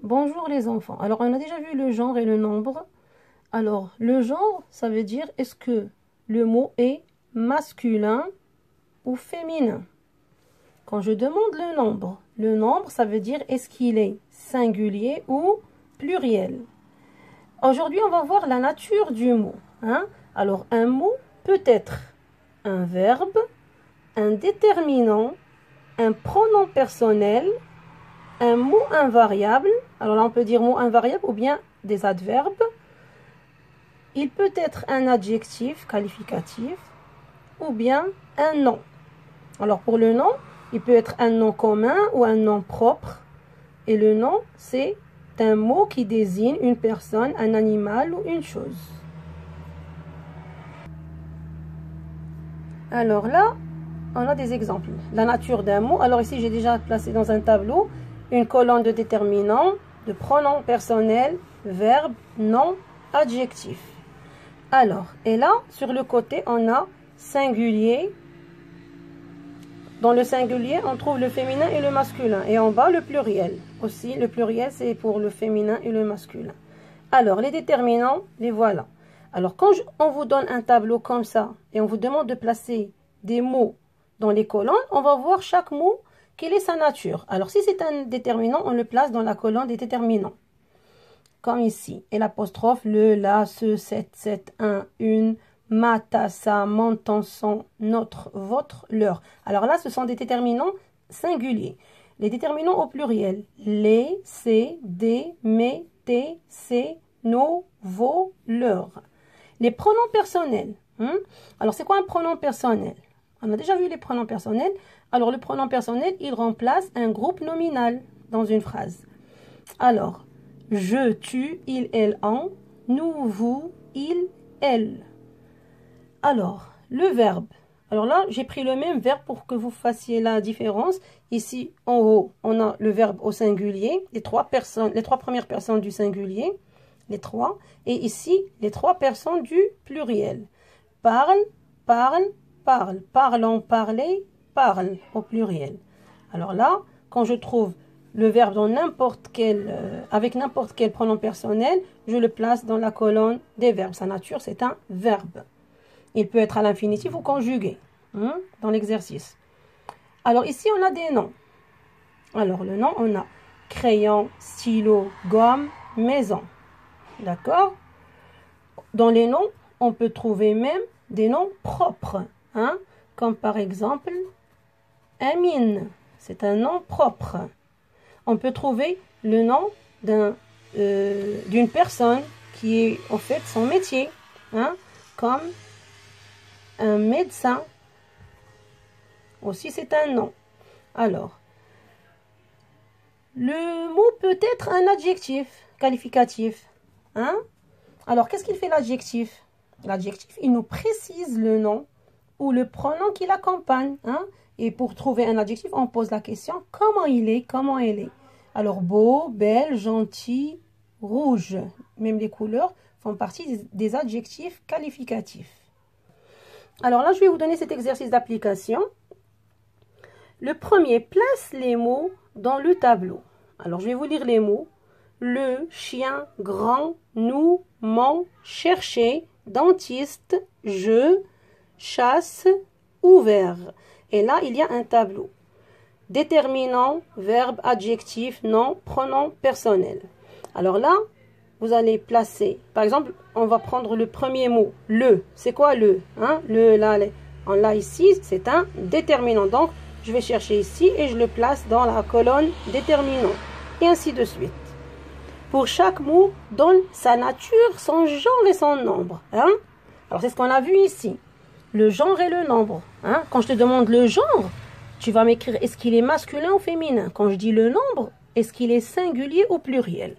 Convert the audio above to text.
Bonjour les enfants. Alors, on a déjà vu le genre et le nombre. Alors, le genre, ça veut dire est-ce que le mot est masculin ou féminin. Quand je demande le nombre, ça veut dire est-ce qu'il est singulier ou pluriel. Aujourd'hui, on va voir la nature du mot. Alors, un mot peut être un verbe, un déterminant, un pronom personnel, un mot invariable. Alors là, on peut dire mot invariable ou bien des adverbes. Il peut être un adjectif qualificatif ou bien un nom. Alors pour le nom, il peut être un nom commun ou un nom propre. Et le nom, c'est un mot qui désigne une personne, un animal ou une chose. Alors là, on a des exemples. La nature d'un mot. Alors ici, j'ai déjà placé dans un tableau une colonne de déterminants, de pronoms personnels, verbe, nom, adjectif. Alors, et là, sur le côté, on a singulier. Dans le singulier, on trouve le féminin et le masculin. Et en bas, le pluriel. Aussi, le pluriel, c'est pour le féminin et le masculin. Alors, les déterminants, les voilà. Alors, quand on vous donne un tableau comme ça, et on vous demande de placer des mots dans les colonnes, on va voir chaque mot, quelle est sa nature. Alors, si c'est un déterminant, on le place dans la colonne des déterminants. Comme ici. Et l'apostrophe, le, la, ce, cette, un, une, ma, ta, sa, mon, ton, son, notre, votre, leur. Alors là, ce sont des déterminants singuliers. Les déterminants au pluriel. Les, c'est, des, mes, tes, c'est, nos, vos, leurs. Les pronoms personnels. Alors, c'est quoi un pronom personnel? On a déjà vu les pronoms personnels. Alors, le pronom personnel, il remplace un groupe nominal dans une phrase. Alors, je, tu, il, elle, en, nous, vous, il, elle. Alors, le verbe. Alors là, j'ai pris le même verbe pour que vous fassiez la différence. Ici, en haut, on a le verbe au singulier, les trois premières personnes du singulier, les trois. Et ici, les trois personnes du pluriel. Parle, parle, parle. Parlons, parler, parle au pluriel. Alors là, quand je trouve le verbe dans avec n'importe quel pronom personnel, je le place dans la colonne des verbes. Sa nature, c'est un verbe. Il peut être à l'infinitif ou conjugué dans l'exercice. Alors ici, on a des noms. Alors le nom, on a crayon, stylo, gomme, maison. D'accord? Dans les noms, on peut trouver même des noms propres. Comme par exemple, Amine. C'est un nom propre. On peut trouver le nom d'une personne qui est en fait son métier, comme un médecin. Aussi, c'est un nom. Alors, le mot peut être un adjectif qualificatif. Alors, qu'est-ce qu'il fait l'adjectif? L'adjectif, il nous précise le nom ou le pronom qui l'accompagne. Et pour trouver un adjectif, on pose la question comment il est, comment elle est. Alors, beau, belle, gentil, rouge. Même les couleurs font partie des adjectifs qualificatifs. Alors là, je vais vous donner cet exercice d'application. Le premier, place les mots dans le tableau. Alors, je vais vous lire les mots. Le, chien, grand, nous, mon, chercher, dentiste, je, chasse, ouvert. Et là, il y a un tableau. Déterminant, verbe, adjectif, nom, pronom personnel. Alors là, vous allez placer, par exemple, on va prendre le premier mot, le. C'est quoi le? Le, là, on l'a ici, c'est un déterminant. Donc, je vais chercher ici et je le place dans la colonne déterminant. Et ainsi de suite. Pour chaque mot, donne sa nature, son genre et son nombre. Alors, c'est ce qu'on a vu ici. Le genre et le nombre. Quand je te demande le genre, tu vas m'écrire est-ce qu'il est masculin ou féminin. Quand je dis le nombre, est-ce qu'il est singulier ou pluriel.